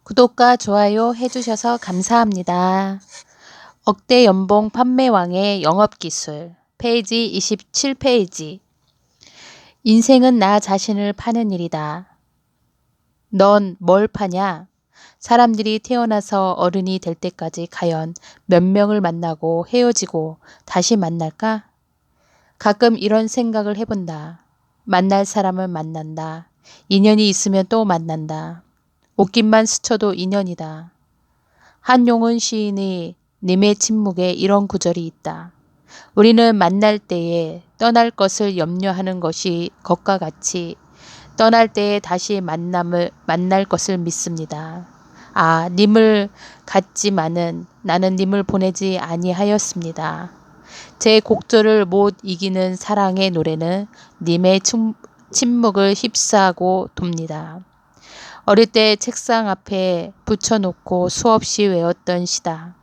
구독과 좋아요 해주셔서 감사합니다. 억대 연봉 판매왕의 영업기술 페이지 27페이지. 인생은 나 자신을 파는 일이다. 넌 뭘 파냐? 사람들이 태어나서 어른이 될 때까지 과연 몇 명을 만나고 헤어지고 다시 만날까? 가끔 이런 생각을 해본다. 만날 사람은 만난다. 인연이 있으면 또 만난다. 옷깃만 스쳐도 인연이다. 한용운 시인의 님의 침묵에 이런 구절이 있다. 우리는 만날 때에 떠날 것을 염려하는 것과 같이 떠날 때에 다시 만날 것을 믿습니다. 아, 님을 갔지만은 나는 님을 보내지 아니하였습니다. 제 곡절을 못 이기는 사랑의 노래는 님의 침묵을 휩싸고 돕니다. 어릴 때 책상 앞에 붙여놓고 수없이 외웠던 시다.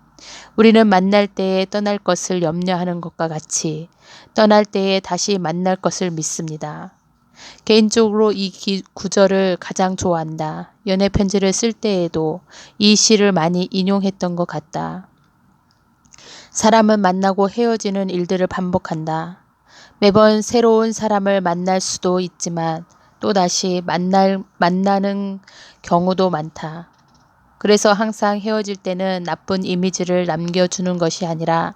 우리는 만날 때에 떠날 것을 염려하는 것과 같이 떠날 때에 다시 만날 것을 믿습니다. 개인적으로 이 구절을 가장 좋아한다. 연애 편지를 쓸 때에도 이 시를 많이 인용했던 것 같다. 사람은 만나고 헤어지는 일들을 반복한다. 매번 새로운 사람을 만날 수도 있지만 또다시 만나는 경우도 많다. 그래서 항상 헤어질 때는 나쁜 이미지를 남겨주는 것이 아니라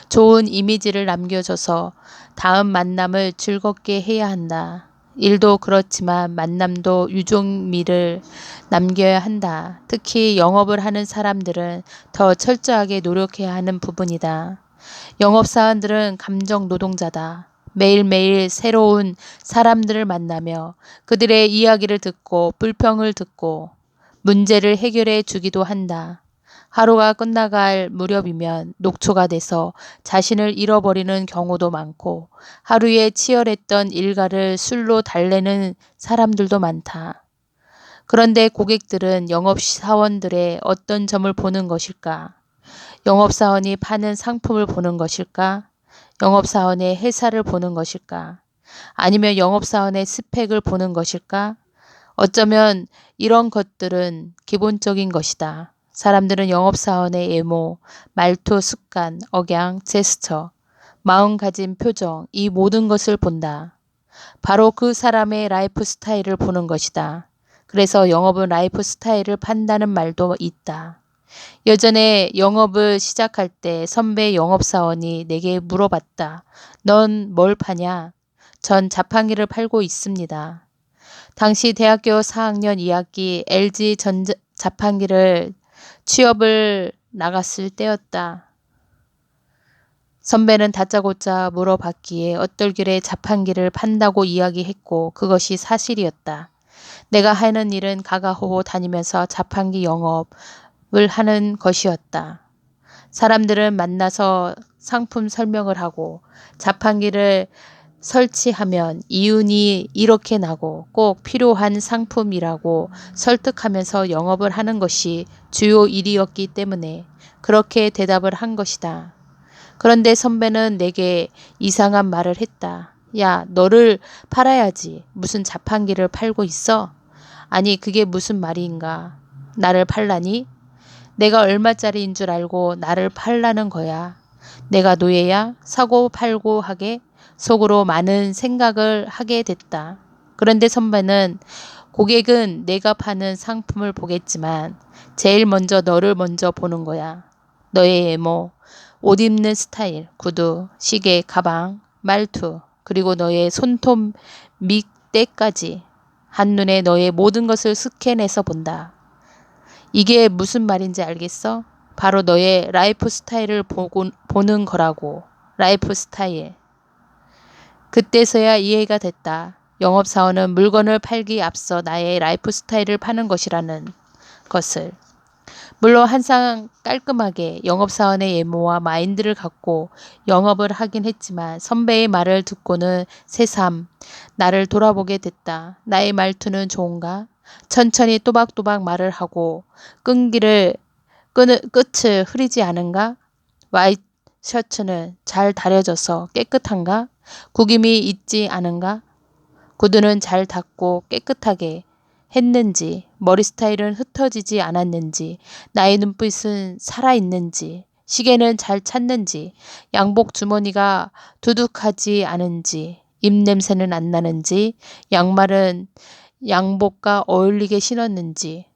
좋은 이미지를 남겨줘서 다음 만남을 즐겁게 해야 한다. 일도 그렇지만 만남도 유종미를 남겨야 한다. 특히 영업을 하는 사람들은 더 철저하게 노력해야 하는 부분이다. 영업사원들은 감정 노동자다. 매일매일 새로운 사람들을 만나며 그들의 이야기를 듣고 불평을 듣고 문제를 해결해 주기도 한다. 하루가 끝나갈 무렵이면 녹초가 돼서 자신을 잃어버리는 경우도 많고 하루에 치열했던 일과를 술로 달래는 사람들도 많다. 그런데 고객들은 영업사원들의 어떤 점을 보는 것일까? 영업사원이 파는 상품을 보는 것일까? 영업사원의 회사를 보는 것일까? 아니면 영업사원의 스펙을 보는 것일까? 어쩌면 이런 것들은 기본적인 것이다. 사람들은 영업사원의 외모, 말투, 습관, 억양, 제스처, 마음가짐, 표정, 이 모든 것을 본다. 바로 그 사람의 라이프 스타일을 보는 것이다. 그래서 영업은 라이프 스타일을 판다는 말도 있다. 예전에 영업을 시작할 때 선배 영업사원이 내게 물어봤다. 넌 뭘 파냐? 전 자판기를 팔고 있습니다. 당시 대학교 4학년 2학기 LG 자판기를 취업을 나갔을 때였다. 선배는 다짜고짜 물어봤기에 어떨결에 자판기를 판다고 이야기했고 그것이 사실이었다. 내가 하는 일은 가가호호 다니면서 자판기 영업을 하는 것이었다. 사람들은 만나서 상품 설명을 하고 자판기를 설치하면 이윤이 이렇게 나고 꼭 필요한 상품이라고 설득하면서 영업을 하는 것이 주요 일이었기 때문에 그렇게 대답을 한 것이다. 그런데 선배는 내게 이상한 말을 했다. 야, 너를 팔아야지. 무슨 자판기를 팔고 있어? 아니, 그게 무슨 말인가? 나를 팔라니? 내가 얼마짜리인 줄 알고 나를 팔라는 거야. 내가 노예야? 사고 팔고 하게? 속으로 많은 생각을 하게 됐다. 그런데 선배는 고객은 내가 파는 상품을 보겠지만 제일 먼저 너를 먼저 보는 거야. 너의 외모, 옷 입는 스타일, 구두, 시계, 가방, 말투, 그리고 너의 손톱 밑때까지 한눈에 너의 모든 것을 스캔해서 본다. 이게 무슨 말인지 알겠어? 바로 너의 라이프 스타일을 보는 거라고. 라이프 스타일. 그때서야 이해가 됐다. 영업사원은 물건을 팔기 앞서 나의 라이프 스타일을 파는 것이라는 것을. 물론 항상 깔끔하게 영업사원의 외모와 마인드를 갖고 영업을 하긴 했지만 선배의 말을 듣고는 새삼 나를 돌아보게 됐다. 나의 말투는 좋은가? 천천히 또박또박 말을 하고 끝을 흐리지 않은가? 와이트 셔츠는 잘 다려져서 깨끗한가? 구김이 있지 않은가? 구두는 잘 닦고 깨끗하게 했는지, 머리 스타일은 흩어지지 않았는지, 나의 눈빛은 살아있는지, 시계는 잘 찼는지, 양복 주머니가 두둑하지 않은지, 입냄새는 안 나는지, 양말은 양복과 어울리게 신었는지,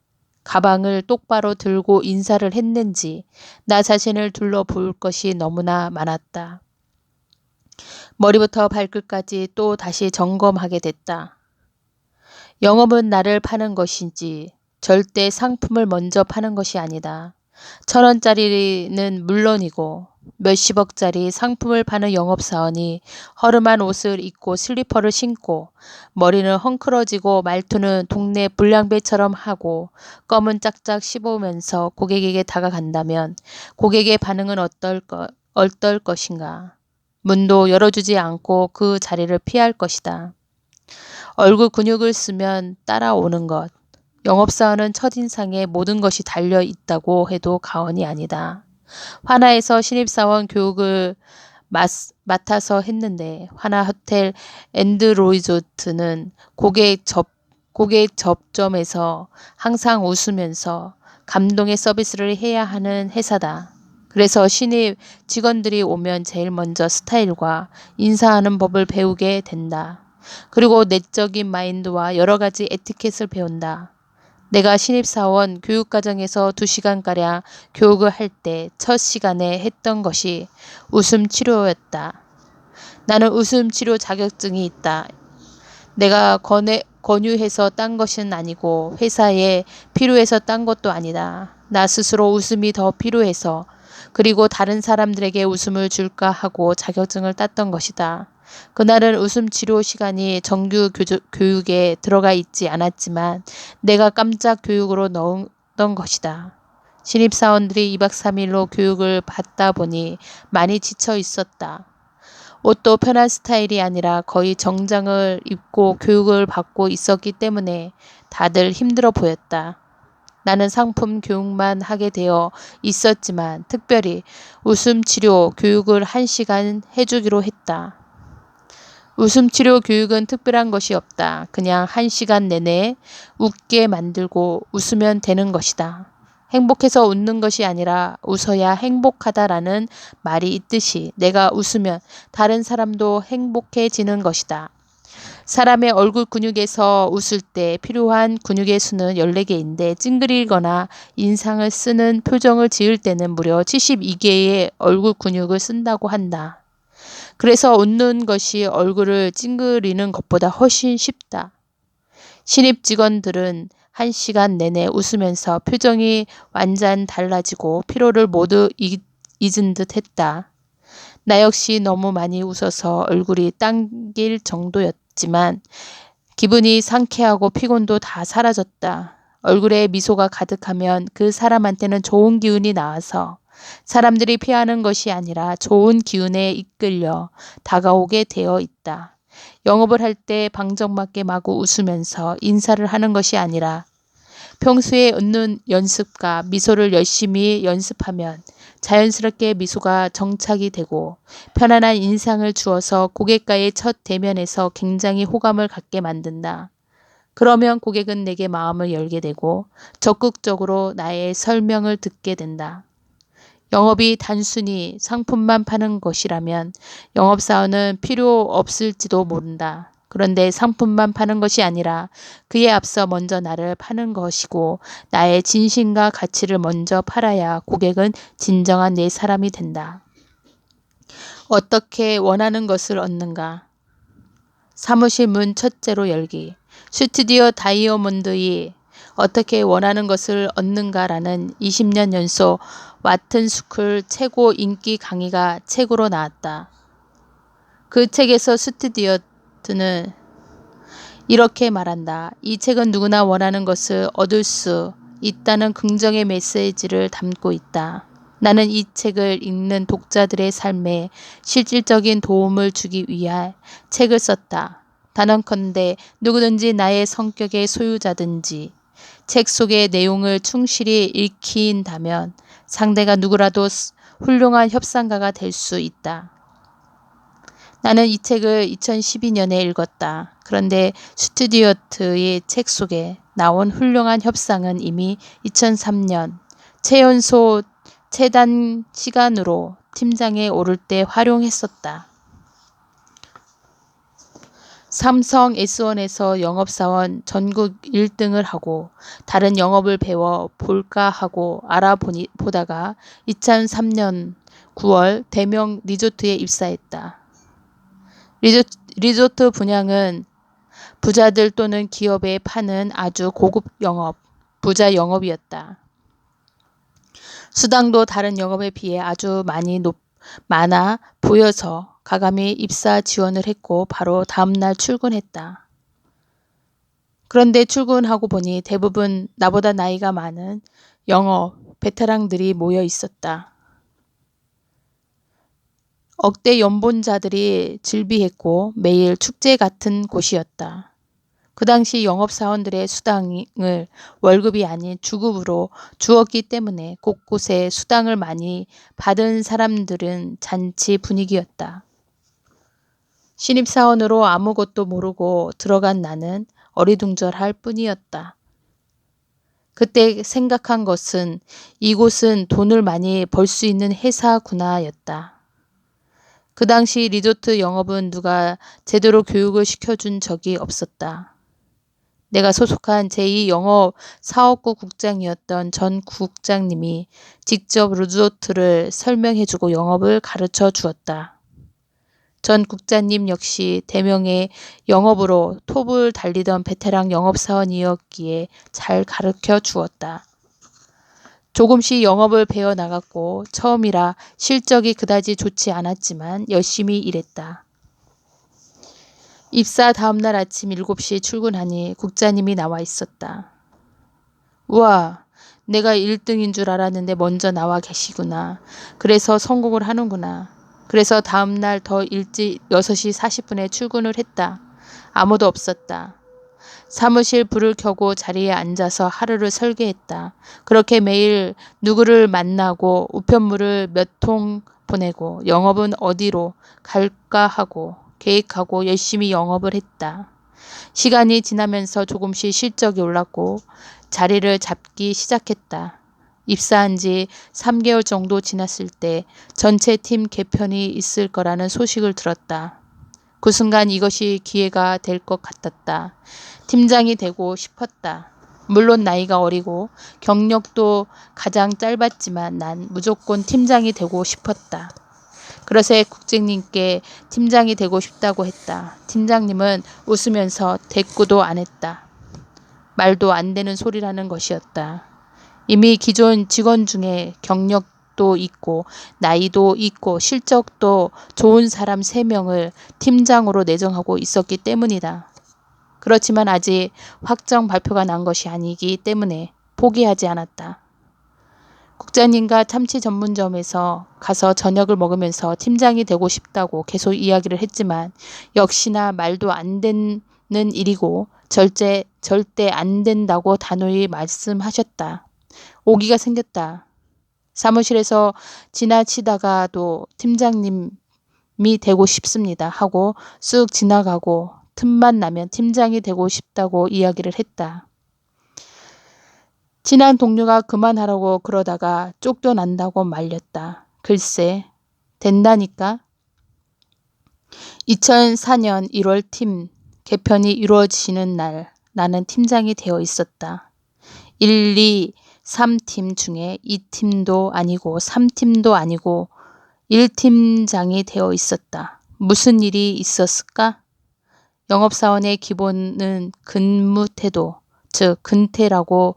가방을 똑바로 들고 인사를 했는지, 나 자신을 둘러볼 것이 너무나 많았다. 머리부터 발끝까지 또 다시 점검하게 됐다. 영업은 나를 파는 것이지 절대 상품을 먼저 파는 것이 아니다. 1,000원짜리는 물론이고 몇십억짜리 상품을 파는 영업사원이 허름한 옷을 입고 슬리퍼를 신고 머리는 헝클어지고 말투는 동네 불량배처럼 하고 껌은 짝짝 씹으면서 고객에게 다가간다면 고객의 반응은 어떨 것인가. 문도 열어주지 않고 그 자리를 피할 것이다. 얼굴 근육을 쓰면 따라오는 것. 영업사원은 첫인상에 모든 것이 달려 있다고 해도 과언이 아니다. 화나에서 신입사원 교육을 맡아서 했는데 화나 호텔 앤드로이조트는 고객 접점에서 항상 웃으면서 감동의 서비스를 해야 하는 회사다. 그래서 신입 직원들이 오면 제일 먼저 스타일과 인사하는 법을 배우게 된다. 그리고 내적인 마인드와 여러 가지 에티켓을 배운다. 내가 신입사원 교육과정에서 2시간가량 교육을 할 때 첫 시간에 했던 것이 웃음 치료였다. 나는 웃음 치료 자격증이 있다. 내가 권유해서 딴 것은 아니고 회사에 필요해서 딴 것도 아니다. 나 스스로 웃음이 더 필요해서 그리고 다른 사람들에게 웃음을 줄까 하고 자격증을 땄던 것이다. 그날은 웃음 치료 시간이 정규 교육에 들어가 있지 않았지만 내가 깜짝 교육으로 넣었던 것이다. 신입사원들이 2박 3일로 교육을 받다 보니 많이 지쳐 있었다. 옷도 편한 스타일이 아니라 거의 정장을 입고 교육을 받고 있었기 때문에 다들 힘들어 보였다. 나는 상품 교육만 하게 되어 있었지만 특별히 웃음 치료 교육을 1시간 해주기로 했다. 웃음 치료 교육은 특별한 것이 없다. 그냥 1시간 내내 웃게 만들고 웃으면 되는 것이다. 행복해서 웃는 것이 아니라 웃어야 행복하다라는 말이 있듯이 내가 웃으면 다른 사람도 행복해지는 것이다. 사람의 얼굴 근육에서 웃을 때 필요한 근육의 수는 14개인데 찡그리거나 인상을 쓰는 표정을 지을 때는 무려 72개의 얼굴 근육을 쓴다고 한다. 그래서 웃는 것이 얼굴을 찡그리는 것보다 훨씬 쉽다. 신입 직원들은 1시간 내내 웃으면서 표정이 완전 달라지고 피로를 모두 잊은 듯 했다. 나 역시 너무 많이 웃어서 얼굴이 당길 정도였지만 기분이 상쾌하고 피곤도 다 사라졌다. 얼굴에 미소가 가득하면 그 사람한테는 좋은 기운이 나와서 사람들이 피하는 것이 아니라 좋은 기운에 이끌려 다가오게 되어 있다. 영업을 할 때 방정맞게 마구 웃으면서 인사를 하는 것이 아니라 평소에 웃는 연습과 미소를 열심히 연습하면 자연스럽게 미소가 정착이 되고 편안한 인상을 주어서 고객과의 첫 대면에서 굉장히 호감을 갖게 만든다. 그러면 고객은 내게 마음을 열게 되고 적극적으로 나의 설명을 듣게 된다. 영업이 단순히 상품만 파는 것이라면 영업사원은 필요 없을지도 모른다. 그런데 상품만 파는 것이 아니라 그에 앞서 먼저 나를 파는 것이고 나의 진심과 가치를 먼저 팔아야 고객은 진정한 내 사람이 된다. 어떻게 원하는 것을 얻는가? 사무실 문 첫째로 열기. 스튜디오 다이아몬드의 어떻게 원하는 것을 얻는가라는 20년 연속 와튼스쿨 최고 인기 강의가 책으로 나왔다. 그 책에서 스튜디오트는 이렇게 말한다. 이 책은 누구나 원하는 것을 얻을 수 있다는 긍정의 메시지를 담고 있다. 나는 이 책을 읽는 독자들의 삶에 실질적인 도움을 주기 위해 책을 썼다. 단언컨대 누구든지 나의 성격의 소유자든지 책 속의 내용을 충실히 읽힌다면 상대가 누구라도 훌륭한 협상가가 될 수 있다. 나는 이 책을 2012년에 읽었다. 그런데 스튜디오트의 책 속에 나온 훌륭한 협상은 이미 2003년 최연소 최단 시간으로 팀장에 오를 때 활용했었다. 삼성 S1에서 영업사원 전국 1등을 하고 다른 영업을 배워 볼까 하고 알아보다가 2003년 9월 대명 리조트에 입사했다. 리조트 분양은 부자들 또는 기업에 파는 아주 고급 영업, 부자 영업이었다. 수당도 다른 영업에 비해 아주 많아 보여서 가감히 입사 지원을 했고 바로 다음날 출근했다. 그런데 출근하고 보니 대부분 나보다 나이가 많은 영업 베테랑들이 모여 있었다. 억대 연봉자들이 즐비했고 매일 축제 같은 곳이었다. 그 당시 영업사원들의 수당을 월급이 아닌 주급으로 주었기 때문에 곳곳에 수당을 많이 받은 사람들은 잔치 분위기였다. 신입사원으로 아무것도 모르고 들어간 나는 어리둥절할 뿐이었다. 그때 생각한 것은 이곳은 돈을 많이 벌 수 있는 회사구나였다. 그 당시 리조트 영업은 누가 제대로 교육을 시켜준 적이 없었다. 내가 소속한 제2영업사업부 국장이었던 전 국장님이 직접 리조트를 설명해주고 영업을 가르쳐 주었다. 전 국장님 역시 대명의 영업으로 톱을 달리던 베테랑 영업사원이었기에 잘 가르쳐 주었다. 조금씩 영업을 배워나갔고 처음이라 실적이 그다지 좋지 않았지만 열심히 일했다. 입사 다음날 아침 7시 출근하니 국장님이 나와 있었다. 우와, 내가 1등인 줄 알았는데 먼저 나와 계시구나. 그래서 성공을 하는구나. 그래서 다음날 더 일찍 6시 40분에 출근을 했다. 아무도 없었다. 사무실 불을 켜고 자리에 앉아서 하루를 설계했다. 그렇게 매일 누구를 만나고 우편물을 몇 통 보내고 영업은 어디로 갈까 하고 계획하고 열심히 영업을 했다. 시간이 지나면서 조금씩 실적이 올랐고 자리를 잡기 시작했다. 입사한 지 3개월 정도 지났을 때 전체 팀 개편이 있을 거라는 소식을 들었다. 그 순간 이것이 기회가 될 것 같았다. 팀장이 되고 싶었다. 물론 나이가 어리고 경력도 가장 짧았지만 난 무조건 팀장이 되고 싶었다. 그래서 국장님께 팀장이 되고 싶다고 했다. 팀장님은 웃으면서 대꾸도 안 했다. 말도 안 되는 소리라는 것이었다. 이미 기존 직원 중에 경력도 있고 나이도 있고 실적도 좋은 사람 3명을 팀장으로 내정하고 있었기 때문이다. 그렇지만 아직 확정 발표가 난 것이 아니기 때문에 포기하지 않았다. 국장님과 참치 전문점에서 가서 저녁을 먹으면서 팀장이 되고 싶다고 계속 이야기를 했지만 역시나 말도 안 되는 일이고 절대 안 된다고 단호히 말씀하셨다. 오기가 생겼다. 사무실에서 지나치다가도 팀장님이 되고 싶습니다 하고 쑥 지나가고 틈만 나면 팀장이 되고 싶다고 이야기를 했다. 친한 동료가 그만하라고 그러다가 쫓겨난다고 말렸다. 글쎄, 된다니까. 2004년 1월 팀 개편이 이루어지는 날 나는 팀장이 되어 있었다. 1, 2, 3팀 중에 2팀도 아니고 3팀도 아니고 1팀장이 되어 있었다. 무슨 일이 있었을까? 영업사원의 기본은 근무 태도, 즉 근태라고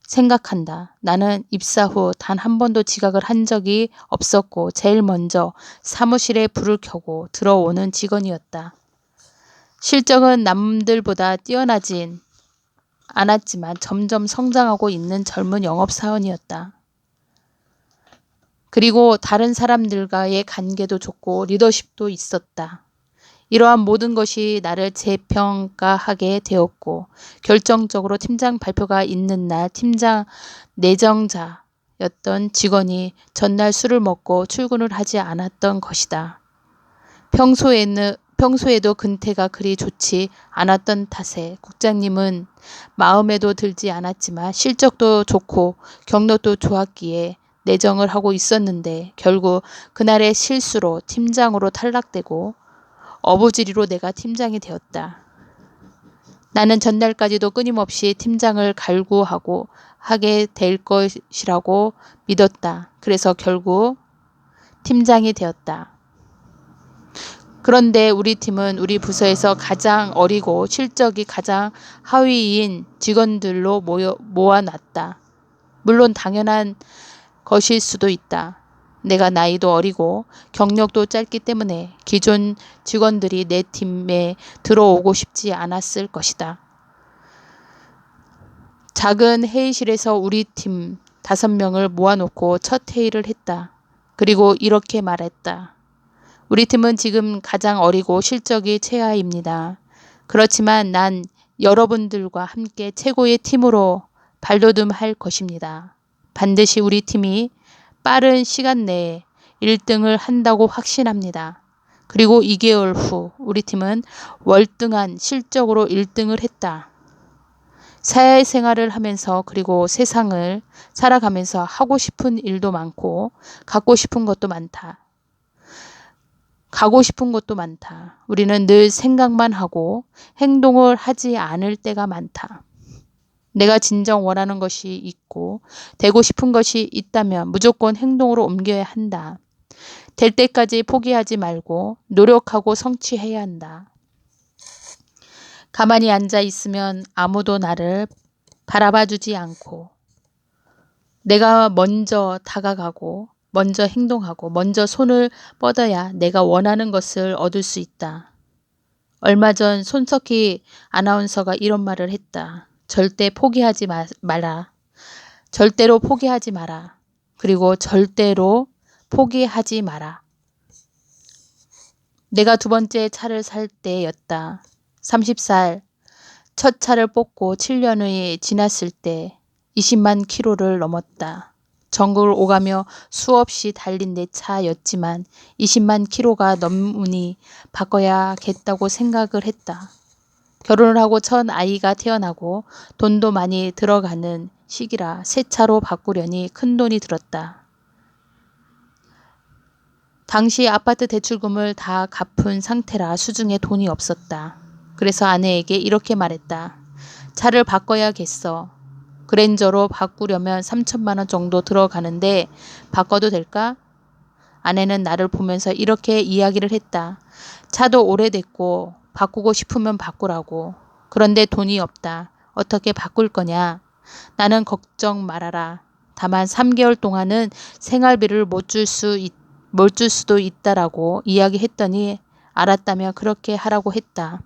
생각한다. 나는 입사 후 단 한 번도 지각을 한 적이 없었고 제일 먼저 사무실에 불을 켜고 들어오는 직원이었다. 실적은 남들보다 뛰어나진 않았지만 점점 성장하고 있는 젊은 영업사원이었다. 그리고 다른 사람들과의 관계도 좋고 리더십도 있었다. 이러한 모든 것이 나를 재평가하게 되었고 결정적으로 팀장 발표가 있는 날 팀장 내정자였던 직원이 전날 술을 먹고 출근을 하지 않았던 것이다. 평소에도 근태가 그리 좋지 않았던 탓에 국장님은 마음에도 들지 않았지만 실적도 좋고 경력도 좋았기에 내정을 하고 있었는데 결국 그날의 실수로 팀장으로 탈락되고 어부지리로 내가 팀장이 되었다. 나는 전날까지도 끊임없이 팀장을 갈구하고 하게 될 것이라고 믿었다. 그래서 결국 팀장이 되었다. 그런데 우리 팀은 우리 부서에서 가장 어리고 실적이 가장 하위인 직원들로 모아놨다. 물론 당연한 것일 수도 있다. 내가 나이도 어리고 경력도 짧기 때문에 기존 직원들이 내 팀에 들어오고 싶지 않았을 것이다. 작은 회의실에서 우리 팀 5명을 모아놓고 첫 회의를 했다. 그리고 이렇게 말했다. 우리 팀은 지금 가장 어리고 실적이 최하입니다. 그렇지만 난 여러분들과 함께 최고의 팀으로 발돋움할 것입니다. 반드시 우리 팀이 빠른 시간 내에 1등을 한다고 확신합니다. 그리고 2개월 후 우리 팀은 월등한 실적으로 1등을 했다. 사회생활을 하면서 그리고 세상을 살아가면서 하고 싶은 일도 많고 갖고 싶은 것도 많다. 가고 싶은 곳도 많다. 우리는 늘 생각만 하고 행동을 하지 않을 때가 많다. 내가 진정 원하는 것이 있고 되고 싶은 것이 있다면 무조건 행동으로 옮겨야 한다. 될 때까지 포기하지 말고 노력하고 성취해야 한다. 가만히 앉아 있으면 아무도 나를 바라봐주지 않고 내가 먼저 다가가고 먼저 행동하고 먼저 손을 뻗어야 내가 원하는 것을 얻을 수 있다. 얼마 전 손석희 아나운서가 이런 말을 했다. 절대 포기하지 마라. 절대로 포기하지 마라. 그리고 절대로 포기하지 마라. 내가 2번째 차를 살 때였다. 30살 첫 차를 뽑고 7년이 지났을 때 20만 킬로를 넘었다. 전국을 오가며 수없이 달린 내 차였지만 20만 킬로가 넘으니 바꿔야겠다고 생각을 했다. 결혼을 하고 첫 아이가 태어나고 돈도 많이 들어가는 시기라 새 차로 바꾸려니 큰 돈이 들었다. 당시 아파트 대출금을 다 갚은 상태라 수중에 돈이 없었다. 그래서 아내에게 이렇게 말했다. 차를 바꿔야겠어. 그랜저로 바꾸려면 3천만 원 정도 들어가는데 바꿔도 될까? 아내는 나를 보면서 이렇게 이야기를 했다. 차도 오래됐고 바꾸고 싶으면 바꾸라고. 그런데 돈이 없다. 어떻게 바꿀 거냐? 나는 걱정 말아라. 다만 3개월 동안은 생활비를 못 줄 수도 있다라고 이야기했더니 알았다며 그렇게 하라고 했다.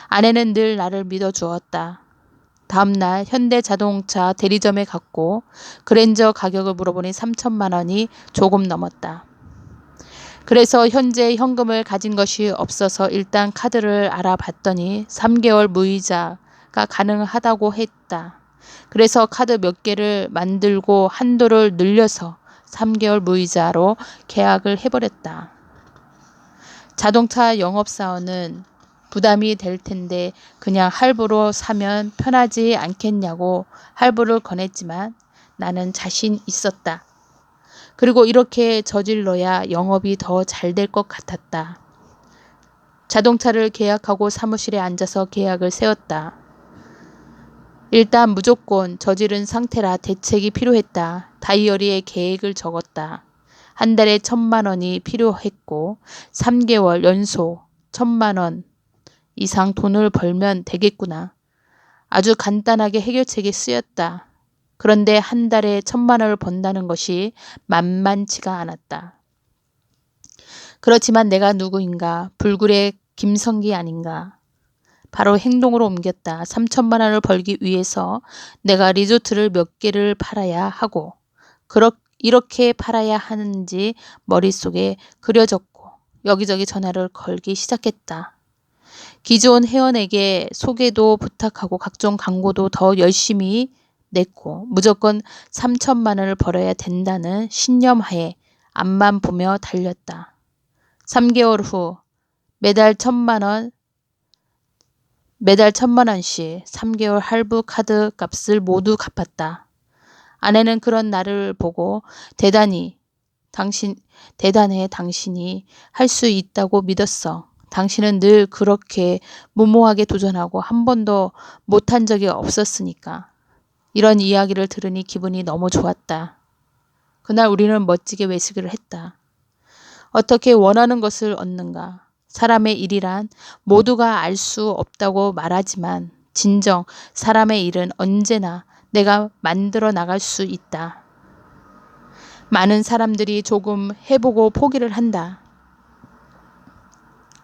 아내는 늘 나를 믿어주었다. 다음날 현대자동차 대리점에 갔고 그랜저 가격을 물어보니 3천만 원이 조금 넘었다. 그래서 현재 현금을 가진 것이 없어서 일단 카드를 알아봤더니 3개월 무이자가 가능하다고 했다. 그래서 카드 몇 개를 만들고 한도를 늘려서 3개월 무이자로 계약을 해버렸다. 자동차 영업사원은 부담이 될 텐데 그냥 할부로 사면 편하지 않겠냐고 할부를 권했지만 나는 자신 있었다. 그리고 이렇게 저질러야 영업이 더 잘 될 것 같았다. 자동차를 계약하고 사무실에 앉아서 계약을 세웠다. 일단 무조건 저지른 상태라 대책이 필요했다. 다이어리에 계획을 적었다. 한 달에 1,000만 원이 필요했고 3개월 연속 1,000만 원 이상 돈을 벌면 되겠구나. 아주 간단하게 해결책이 쓰였다. 그런데 한 달에 1,000만 원을 번다는 것이 만만치가 않았다. 그렇지만 내가 누구인가? 불굴의 김성기 아닌가? 바로 행동으로 옮겼다. 3천만 원을 벌기 위해서 내가 리조트를 몇 개를 팔아야 하고 이렇게 팔아야 하는지 머릿속에 그려졌고 여기저기 전화를 걸기 시작했다. 기존 회원에게 소개도 부탁하고 각종 광고도 더 열심히 냈고 무조건 3천만 원을 벌어야 된다는 신념하에 앞만 보며 달렸다. 3개월 후 매달 1,000만 원씩 3개월 할부 카드 값을 모두 갚았다. 아내는 그런 나를 보고 대단해. 당신이 할 수 있다고 믿었어. 당신은 늘 그렇게 무모하게 도전하고 한 번도 못한 적이 없었으니까. 이런 이야기를 들으니 기분이 너무 좋았다. 그날 우리는 멋지게 외식을 했다. 어떻게 원하는 것을 얻는가? 사람의 일이란 모두가 알 수 없다고 말하지만 진정 사람의 일은 언제나 내가 만들어 나갈 수 있다. 많은 사람들이 조금 해보고 포기를 한다.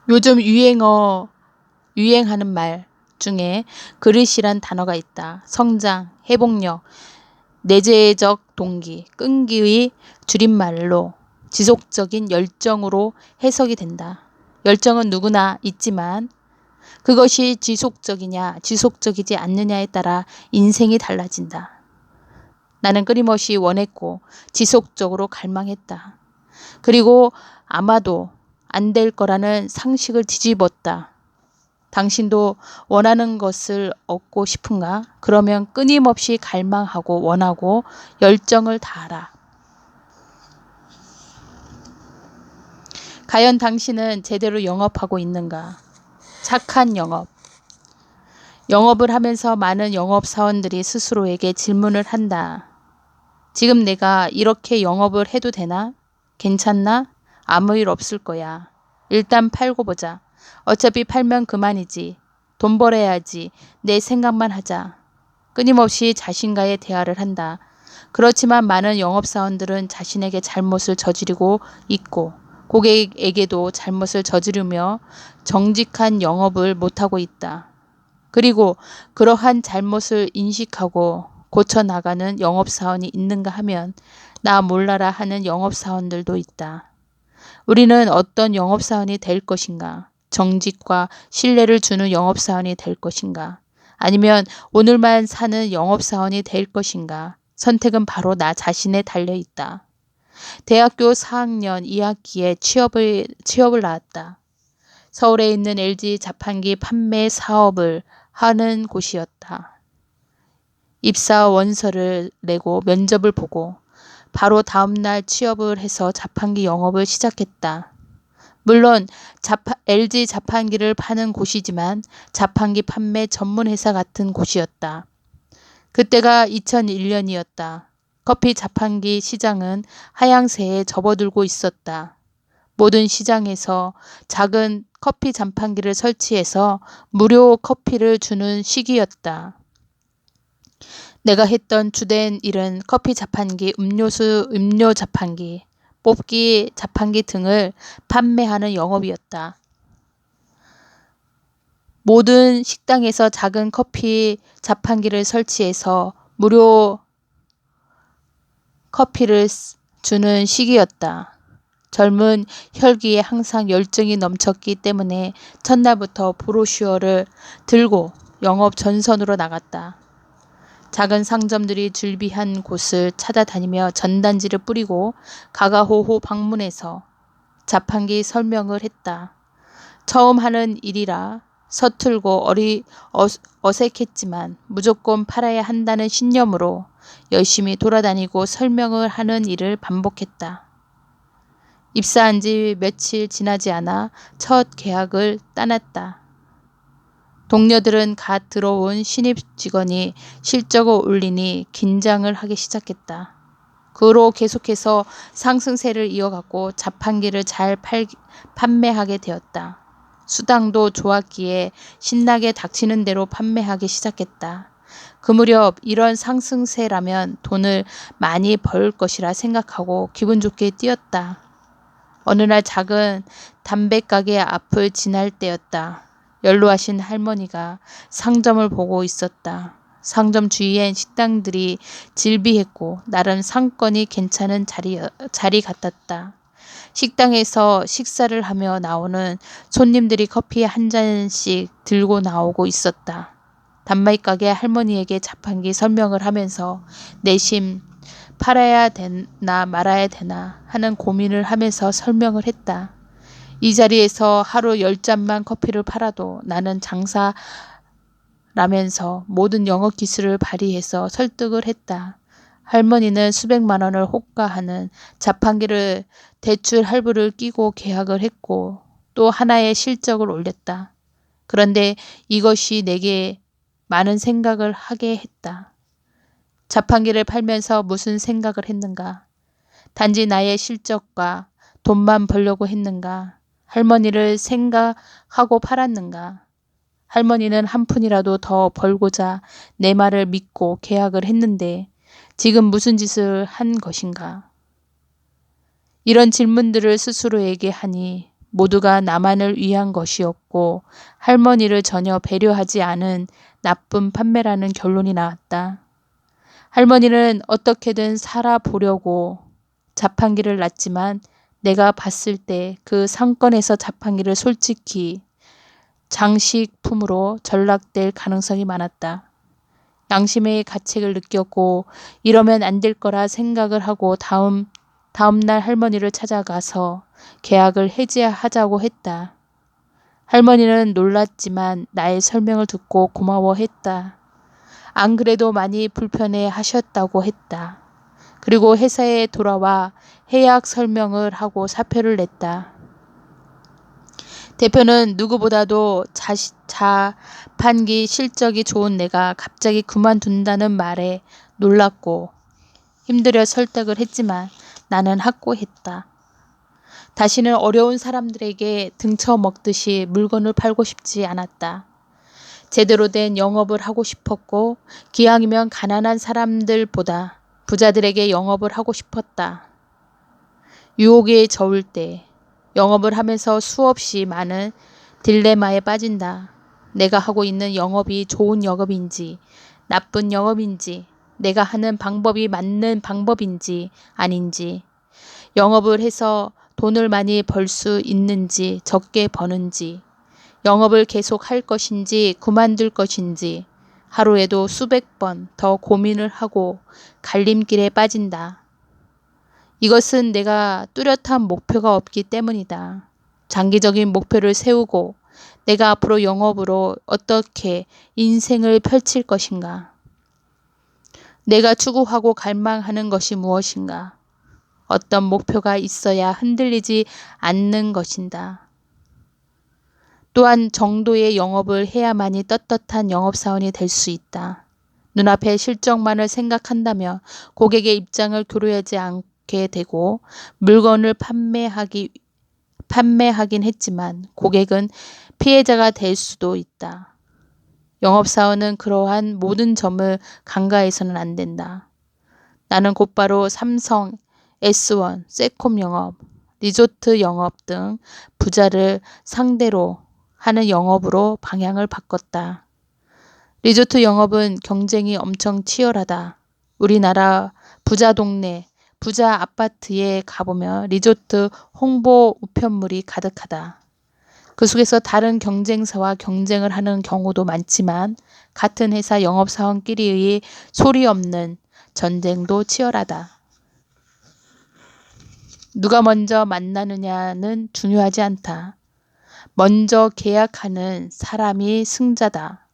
요즘 유행하는 말 중에 그릇이란 단어가 있다. 성장, 회복력, 내재적 동기, 끈기의 줄임말로 지속적인 열정으로 해석이 된다. 열정은 누구나 있지만 그것이 지속적이냐 지속적이지 않느냐에 따라 인생이 달라진다. 나는 끊임없이 원했고 지속적으로 갈망했다. 그리고 아마도 안 될 거라는 상식을 뒤집었다. 당신도 원하는 것을 얻고 싶은가? 그러면 끊임없이 갈망하고 원하고 열정을 다하라. 과연 당신은 제대로 영업하고 있는가? 착한 영업. 영업을 하면서 많은 영업사원들이 스스로에게 질문을 한다. 지금 내가 이렇게 영업을 해도 되나? 괜찮나? 아무 일 없을 거야. 일단 팔고 보자. 어차피 팔면 그만이지. 돈 벌어야지. 내 생각만 하자. 끊임없이 자신과의 대화를 한다. 그렇지만 많은 영업사원들은 자신에게 잘못을 저지르고 있고 고객에게도 잘못을 저지르며 정직한 영업을 못하고 있다. 그리고 그러한 잘못을 인식하고 고쳐나가는 영업사원이 있는가 하면 나 몰라라 하는 영업사원들도 있다. 우리는 어떤 영업사원이 될 것인가? 정직과 신뢰를 주는 영업사원이 될 것인가? 아니면 오늘만 사는 영업사원이 될 것인가? 선택은 바로 나 자신에 달려있다. 대학교 4학년 2학기에 취업을 나왔다. 서울에 있는 LG 자판기 판매 사업을 하는 곳이었다. 입사 원서를 내고 면접을 보고 바로 다음날 취업을 해서 자판기 영업을 시작했다. 물론 LG 자판기를 파는 곳이지만 자판기 판매 전문 회사 같은 곳이었다. 그때가 2001년이었다. 커피 자판기 시장은 하향세에 접어들고 있었다. 모든 시장에서 작은 커피 자판기를 설치해서 무료 커피를 주는 시기였다. 내가 했던 주된 일은 커피 자판기, 음료 자판기, 뽑기 자판기 등을 판매하는 영업이었다. 모든 식당에서 작은 커피 자판기를 설치해서 무료 커피를 주는 시기였다. 젊은 혈기에 항상 열정이 넘쳤기 때문에 첫날부터 브로슈어를 들고 영업 전선으로 나갔다. 작은 상점들이 즐비한 곳을 찾아다니며 전단지를 뿌리고 가가호호 방문해서 자판기 설명을 했다. 처음 하는 일이라 서툴고 어색했지만 무조건 팔아야 한다는 신념으로 열심히 돌아다니고 설명을 하는 일을 반복했다. 입사한 지 며칠 지나지 않아 첫 계약을 따냈다. 동료들은 갓 들어온 신입 직원이 실적을 올리니 긴장을 하기 시작했다. 그 후로 계속해서 상승세를 이어갔고 자판기를 잘 판매하게 되었다. 수당도 좋았기에 신나게 닥치는 대로 판매하기 시작했다. 그 무렵 이런 상승세라면 돈을 많이 벌 것이라 생각하고 기분 좋게 뛰었다. 어느 날 작은 담배가게 앞을 지날 때였다. 연로하신 할머니가 상점을 보고 있었다. 상점 주위엔 식당들이 즐비했고 나름 상권이 괜찮은 자리 같았다. 식당에서 식사를 하며 나오는 손님들이 커피 한 잔씩 들고 나오고 있었다. 단마이 가게 할머니에게 자판기 설명을 하면서 내심 팔아야 되나 말아야 되나 하는 고민을 하면서 설명을 했다. 이 자리에서 하루 10잔만 커피를 팔아도 나는 장사라면서 모든 영업 기술을 발휘해서 설득을 했다. 할머니는 수백만 원을 호가하는 자판기를 대출 할부를 끼고 계약을 했고 또 하나의 실적을 올렸다. 그런데 이것이 내게 많은 생각을 하게 했다. 자판기를 팔면서 무슨 생각을 했는가? 단지 나의 실적과 돈만 벌려고 했는가? 할머니를 생각하고 팔았는가? 할머니는 한 푼이라도 더 벌고자 내 말을 믿고 계약을 했는데 지금 무슨 짓을 한 것인가? 이런 질문들을 스스로에게 하니 모두가 나만을 위한 것이었고 할머니를 전혀 배려하지 않은 나쁜 판매라는 결론이 나왔다. 할머니는 어떻게든 살아보려고 자판기를 놨지만 내가 봤을 때 그 상권에서 자판기를 솔직히 장식품으로 전락될 가능성이 많았다. 양심의 가책을 느꼈고 이러면 안 될 거라 생각을 하고 다음날 할머니를 찾아가서 계약을 해지하자고 했다. 할머니는 놀랐지만 나의 설명을 듣고 고마워했다. 안 그래도 많이 불편해 하셨다고 했다. 그리고 회사에 돌아와 해약 설명을 하고 사표를 냈다. 대표는 누구보다도 자판기 실적이 좋은 내가 갑자기 그만둔다는 말에 놀랐고 힘들여 설득을 했지만 나는 확고했다. 다시는 어려운 사람들에게 등쳐먹듯이 물건을 팔고 싶지 않았다. 제대로 된 영업을 하고 싶었고 기왕이면 가난한 사람들보다 부자들에게 영업을 하고 싶었다. 유혹에 저울 때 영업을 하면서 수없이 많은 딜레마에 빠진다. 내가 하고 있는 영업이 좋은 영업인지 나쁜 영업인지 내가 하는 방법이 맞는 방법인지 아닌지 영업을 해서 돈을 많이 벌 수 있는지 적게 버는지 영업을 계속 할 것인지 그만둘 것인지 하루에도 수백 번 더 고민을 하고 갈림길에 빠진다. 이것은 내가 뚜렷한 목표가 없기 때문이다. 장기적인 목표를 세우고 내가 앞으로 영업으로 어떻게 인생을 펼칠 것인가? 내가 추구하고 갈망하는 것이 무엇인가? 어떤 목표가 있어야 흔들리지 않는 것인가? 또한 정도의 영업을 해야만이 떳떳한 영업사원이 될 수 있다. 눈앞의 실적만을 생각한다면 고객의 입장을 고려하지 않게 되고 물건을 판매하긴 했지만 고객은 피해자가 될 수도 있다. 영업사원은 그러한 모든 점을 간과해서는 안 된다. 나는 곧바로 삼성, S1, 세콤 영업, 리조트 영업 등 부자를 상대로 하는 영업으로 방향을 바꿨다. 리조트 영업은 경쟁이 엄청 치열하다. 우리나라 부자 동네, 부자 아파트에 가보면 리조트 홍보 우편물이 가득하다. 그 속에서 다른 경쟁사와 경쟁을 하는 경우도 많지만 같은 회사 영업사원끼리의 소리 없는 전쟁도 치열하다. 누가 먼저 만나느냐는 중요하지 않다. 먼저 계약하는 사람이 승자다.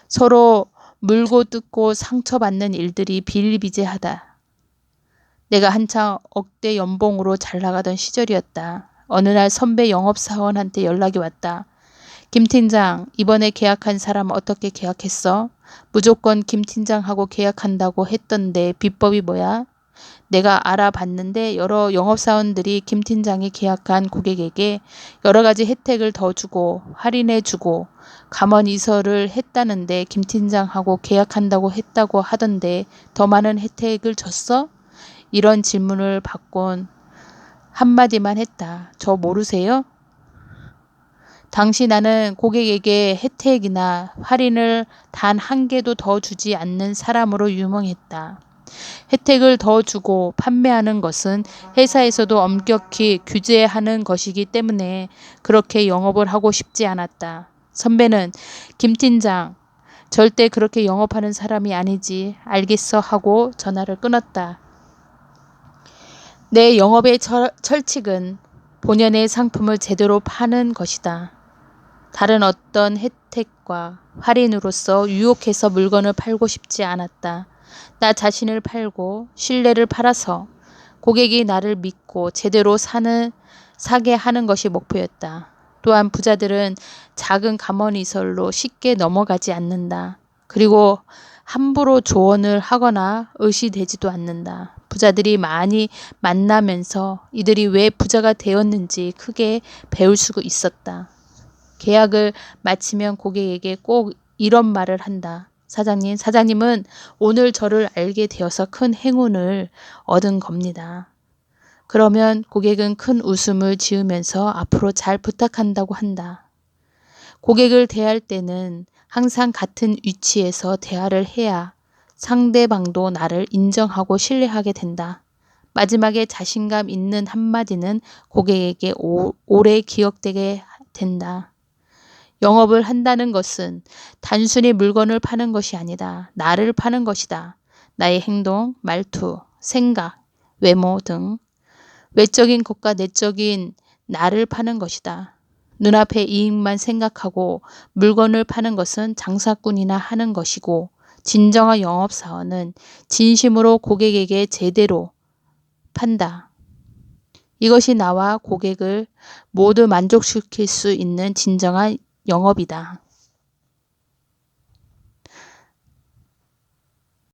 서로 물고 뜯고 상처받는 일들이 비일비재하다. 내가 한창 억대 연봉으로 잘 나가던 시절이었다. 어느 날 선배 영업사원한테 연락이 왔다. 김 팀장, 이번에 계약한 사람 어떻게 계약했어? 무조건 김 팀장하고 계약한다고 했던데 비법이 뭐야? 내가 알아봤는데 여러 영업사원들이 김 팀장이 계약한 고객에게 여러 가지 혜택을 더 주고 할인해 주고 감원 이설을 했다는데 김 팀장하고 계약한다고 했다고 하던데 더 많은 혜택을 줬어? 이런 질문을 받곤 한마디만 했다. 저 모르세요? 당시 나는 고객에게 혜택이나 할인을 단 한 개도 더 주지 않는 사람으로 유명했다. 혜택을 더 주고 판매하는 것은 회사에서도 엄격히 규제하는 것이기 때문에 그렇게 영업을 하고 싶지 않았다. 선배는 김 팀장, 절대 그렇게 영업하는 사람이 아니지. 알겠어 하고 전화를 끊었다. 내 영업의 철칙은 본연의 상품을 제대로 파는 것이다. 다른 어떤 혜택과 할인으로서 유혹해서 물건을 팔고 싶지 않았다. 나 자신을 팔고 신뢰를 팔아서 고객이 나를 믿고 제대로 사게 하는 것이 목표였다. 또한 부자들은 작은 감언이설로 쉽게 넘어가지 않는다. 그리고 함부로 조언을 하거나 의시되지도 않는다. 부자들이 많이 만나면서 이들이 왜 부자가 되었는지 크게 배울 수 있었다. 계약을 마치면 고객에게 꼭 이런 말을 한다. 사장님은 오늘 저를 알게 되어서 큰 행운을 얻은 겁니다. 그러면 고객은 큰 웃음을 지으면서 앞으로 잘 부탁한다고 한다. 고객을 대할 때는 항상 같은 위치에서 대화를 해야 상대방도 나를 인정하고 신뢰하게 된다. 마지막에 자신감 있는 한마디는 고객에게 오래 기억되게 된다. 영업을 한다는 것은 단순히 물건을 파는 것이 아니다. 나를 파는 것이다. 나의 행동, 말투, 생각, 외모 등 외적인 것과 내적인 나를 파는 것이다. 눈앞의 이익만 생각하고 물건을 파는 것은 장사꾼이나 하는 것이고 진정한 영업사원은 진심으로 고객에게 제대로 판다. 이것이 나와 고객을 모두 만족시킬 수 있는 진정한 영업이다.